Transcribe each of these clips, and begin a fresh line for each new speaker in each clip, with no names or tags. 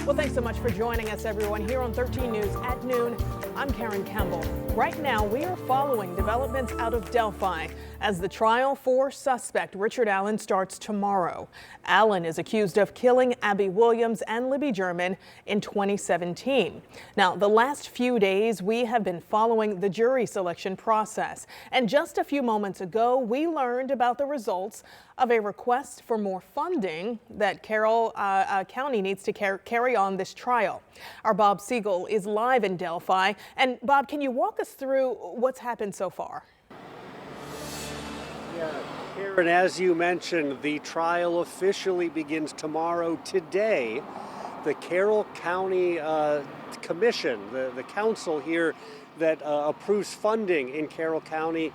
Well, thanks so much for joining us, everyone, here on 13 News at noon. I'm Karen Campbell. Right now, we are following developments out of Delphi as the trial for suspect Richard Allen starts tomorrow. Allen is accused of killing Abby Williams and Libby German in 2017. Now, the last few days, we have been following the jury selection process. And just a few moments ago, we learned about the results of a request for more funding that Carroll County needs to carry on this trial. Our Bob Siegel is live in Delphi. And Bob, can you walk us through what's happened so far?
Yeah, Karen, as you mentioned, the trial officially begins tomorrow. Today, the Carroll County Commission, the council here that approves funding in Carroll County,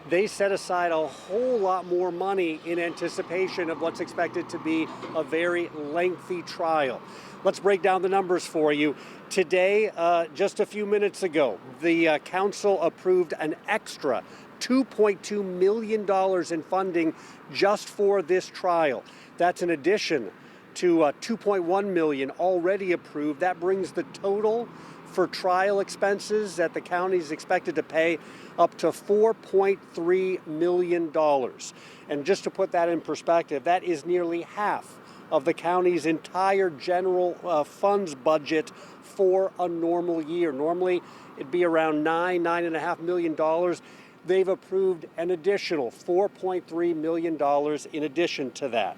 they set aside a whole lot more money in anticipation of what's expected to be a very lengthy trial. Let's break down the numbers for you. Today, just a few minutes ago, the council approved an extra $2.2 million in funding just for this trial. That's in addition to $2.1 million already approved. That brings the total for trial expenses that the county is expected to pay up to $4.3 million. And just to put that in perspective, that is nearly half of the county's entire general funds budget for a normal year. Normally, it'd be around $9.5 million. They've approved an additional $4.3 million in addition to that.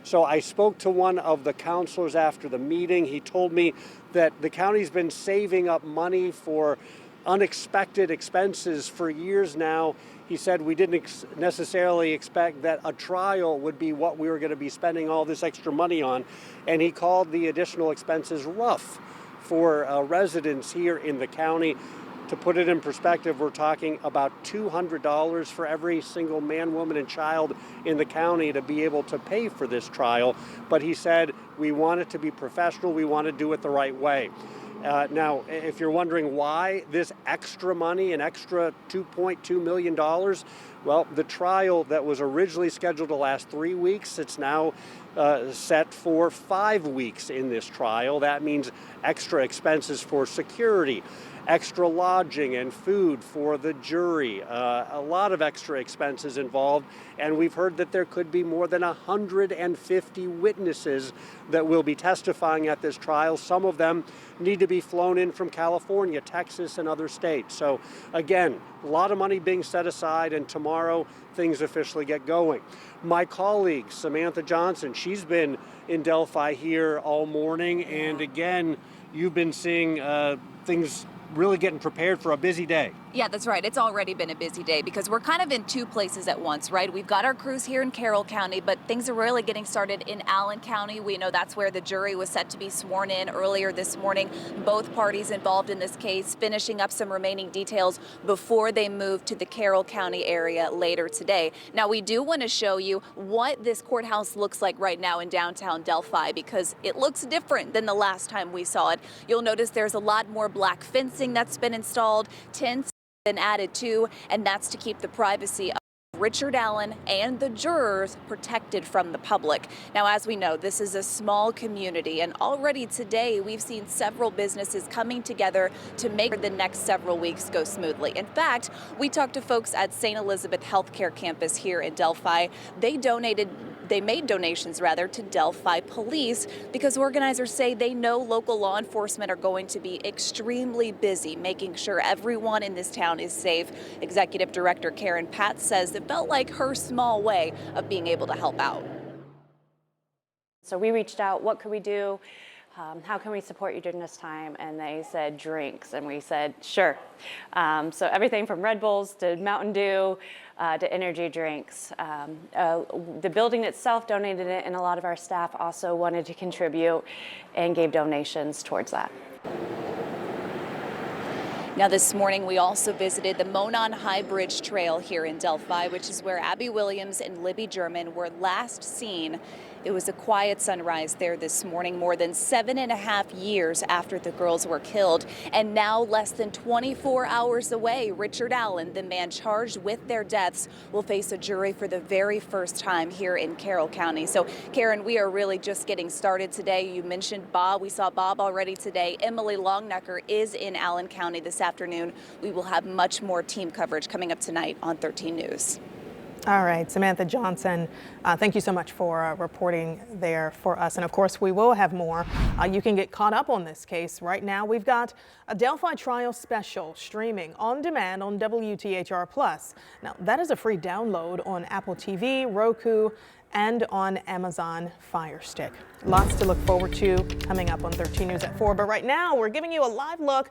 So I spoke to one of the counselors after the meeting. He told me that the county's been saving up money for unexpected expenses for years now. He said we didn't necessarily expect that a trial would be what we were going to be spending all this extra money on. And he called the additional expenses rough for residents here in the county. To put it in perspective, we're talking about $200 for every single man, woman, and child in the county to be able to pay for this trial. But he said, we want it to be professional. We want to do it the right way. Now, if you're wondering why this extra money, an extra $2.2 million, well, the trial that was originally scheduled to last 3 weeks, it's now set for 5 weeks in this trial. That means extra expenses for security, extra lodging and food for the jury, a lot of extra expenses involved. And we've heard that there could be more than 150 witnesses that will be testifying at this trial. Some of them need to be flown in from California, Texas, and other states. So again, a lot of money being set aside, and tomorrow things officially get going. My colleague, Samantha Johnson, she's been in Delphi here all morning. And again, you've been seeing things really getting prepared for a busy day.
Yeah, that's right. It's already been a busy day because we're kind of in two places at once, right? We've got our crews here in Carroll County, but things are really getting started in Allen County. We know that's where the jury was set to be sworn in earlier this morning. Both parties involved in this case finishing up some remaining details before they move to the Carroll County area later today. Now, we do want to show you what this courthouse looks like right now in downtown Delphi because it looks different than the last time we saw it. You'll notice there's a lot more black fencing that's been installed, tents been added too, and that's to keep the privacy of Richard Allen and the jurors protected from the public. Now, as we know, this is a small community, and already today we've seen several businesses coming together to make the next several weeks go smoothly. In fact, we talked to folks at St. Elizabeth Healthcare Campus here in Delphi. They made donations to Delphi Police because organizers say they know local law enforcement are going to be extremely busy making sure everyone in this town is safe. Executive Director Karen Patz says it felt like her small way of being able to help out.
So we reached out, what could we do? How can we support you during this time? And they said drinks, and we said sure. So everything from Red Bulls to Mountain Dew to energy drinks. The building itself donated it, and a lot of our staff also wanted to contribute and gave donations towards that.
Now, this morning, we also visited the Monon High Bridge Trail here in Delphi, which is where Abby Williams and Libby German were last seen It was a quiet sunrise there this morning, more than 7.5 years after the girls were killed. And now, less than 24 hours away, Richard Allen, the man charged with their deaths, will face a jury for the very first time here in Carroll County. So, Karen, we are really just getting started today. You mentioned Bob. We saw Bob already today. Emily Longnecker is in Allen County this afternoon. We will have much more team coverage coming up tonight on 13 News.
All right, Samantha Johnson, thank you so much for reporting there for us. And of course, we will have more. You can get caught up on this case right now. We've got a Delphi trial special streaming on demand on WTHR+. Now, that is a free download on Apple TV, Roku, and on Amazon Fire Stick. Lots to look forward to coming up on 13 News at 4. But right now, we're giving you a live look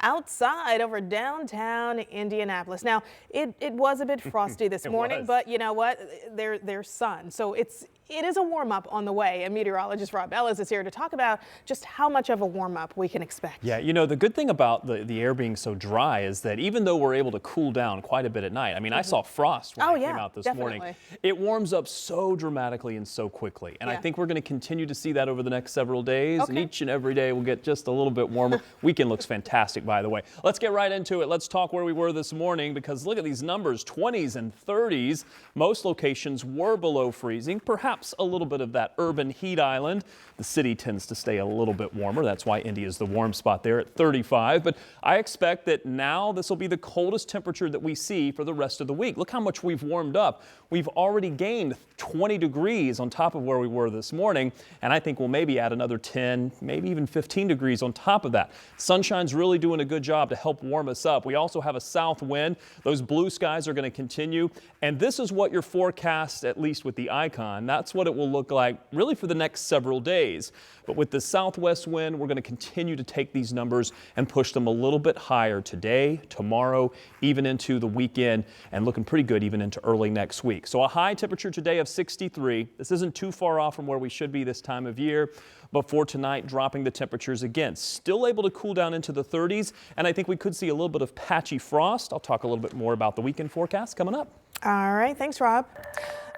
outside over downtown Indianapolis. Now, it was a bit frosty this morning, but you know what? There's sun. So it is a warm-up on the way, and meteorologist Rob Ellis is here to talk about just how much of a warm-up we can expect.
Yeah, you know, the good thing about the air being so dry is that even though we're able to cool down quite a bit at night, I mean, I saw frost when I came out this morning. It warms up so dramatically and so quickly, and I think we're going to continue to see that over the next several days, and each and every day will get just a little bit warmer. Weekend looks fantastic, by the way. Let's get right into it. Let's talk where we were this morning, because look at these numbers, 20s and 30s. Most locations were below freezing, perhaps a little bit of that urban heat island. The city tends to stay a little bit warmer. That's why Indy is the warm spot there at 35. But I expect that now this will be the coldest temperature that we see for the rest of the week. Look how much we've warmed up. We've already gained 20 degrees on top of where we were this morning, and I think we'll maybe add another 10, maybe even 15 degrees on top of that. Sunshine's really doing a good job to help warm us up. We also have a south wind. Those blue skies are going to continue, and this is what your forecast, at least with the icon, that's what it will look like really for the next several days. But with the southwest wind, we're going to continue to take these numbers and push them a little bit higher today, tomorrow, even into the weekend, and looking pretty good even into early next week. So a high temperature today of 63. This isn't too far off from where we should be this time of year. But for tonight, dropping the temperatures again. Still able to cool down into the 30s, and I think we could see a little bit of patchy frost. I'll talk a little bit more about the weekend forecast coming up.
All right, thanks, Rob.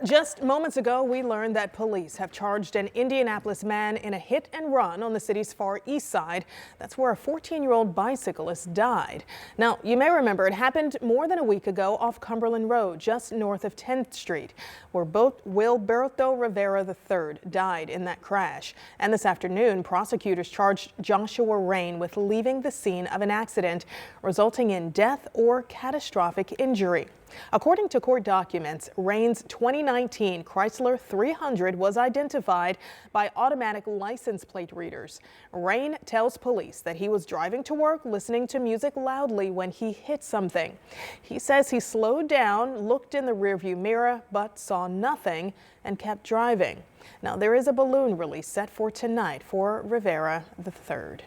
Just moments ago, we learned that police have charged an Indianapolis man in a hit and run on the city's far east side. That's where a 14-year-old bicyclist died. Now, you may remember it happened more than a week ago off Cumberland Road, just north of 10th Street, where both Wilberto Rivera III died in that crash. And this afternoon, prosecutors charged Joshua Rain with leaving the scene of an accident, resulting in death or catastrophic injury. According to court documents, Rain's 2019 Chrysler 300 was identified by automatic license plate readers. Rain tells police that he was driving to work listening to music loudly when he hit something. He says he slowed down, looked in the rearview mirror, but saw nothing and kept driving. Now, there is a balloon release set for tonight for Rivera III.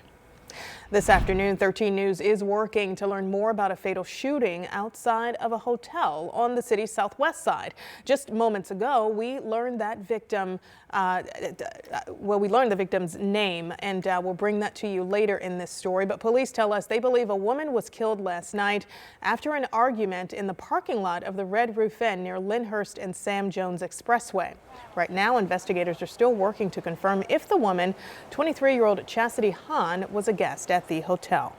This afternoon, 13 News is working to learn more about a fatal shooting outside of a hotel on the city's southwest side. Just moments ago, we learned that victim, we learned the victim's name, and we'll bring that to you later in this story. But police tell us they believe a woman was killed last night after an argument in the parking lot of the Red Roof Inn near Lyndhurst and Sam Jones Expressway. Right now, investigators are still working to confirm if the woman, 23-year-old Chastity Hahn, was a guest at the hotel.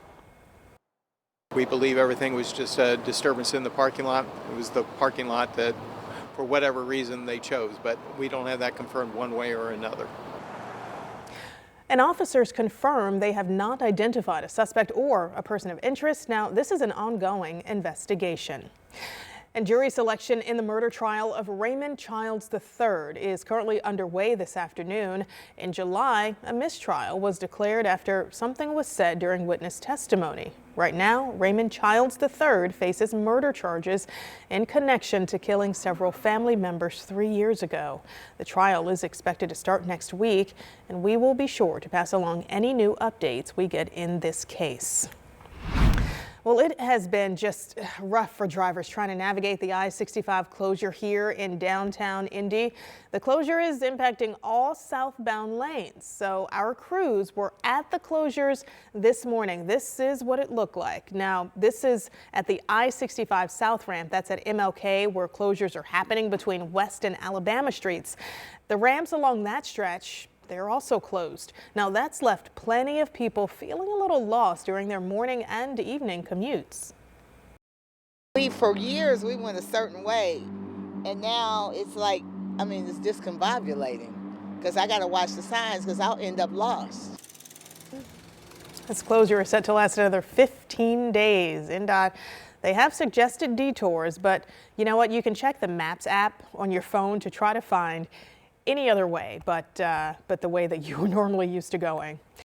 We believe everything was just a disturbance in the parking lot. It was the parking lot that, for whatever reason, they chose, but we don't have that confirmed one way or another.
And officers confirm they have not identified a suspect or a person of interest. Now, this is an ongoing investigation. And jury selection in the murder trial of Raymond Childs III is currently underway this afternoon. In July, a mistrial was declared after something was said during witness testimony. Right now, Raymond Childs III faces murder charges in connection to killing several family members 3 years ago. The trial is expected to start next week, and we will be sure to pass along any new updates we get in this case. Well, it has been just rough for drivers trying to navigate the I-65 closure here in downtown Indy. The closure is impacting all southbound lanes. So our crews were at the closures this morning. This is what it looked like. Now, this is at the I-65 South ramp. That's at MLK, where closures are happening between West and Alabama streets. The ramps along that stretch, they're also closed. Now that's left plenty of people feeling a little lost during their morning and evening commutes.
For years we went a certain way, and now it's like, I mean, it's discombobulating because I got to watch the signs because I'll end up lost.
This closure is set to last another 15 days. NDOT, they have suggested detours, but you know what? You can check the Maps app on your phone to try to find any other way but the way that you were normally used to going.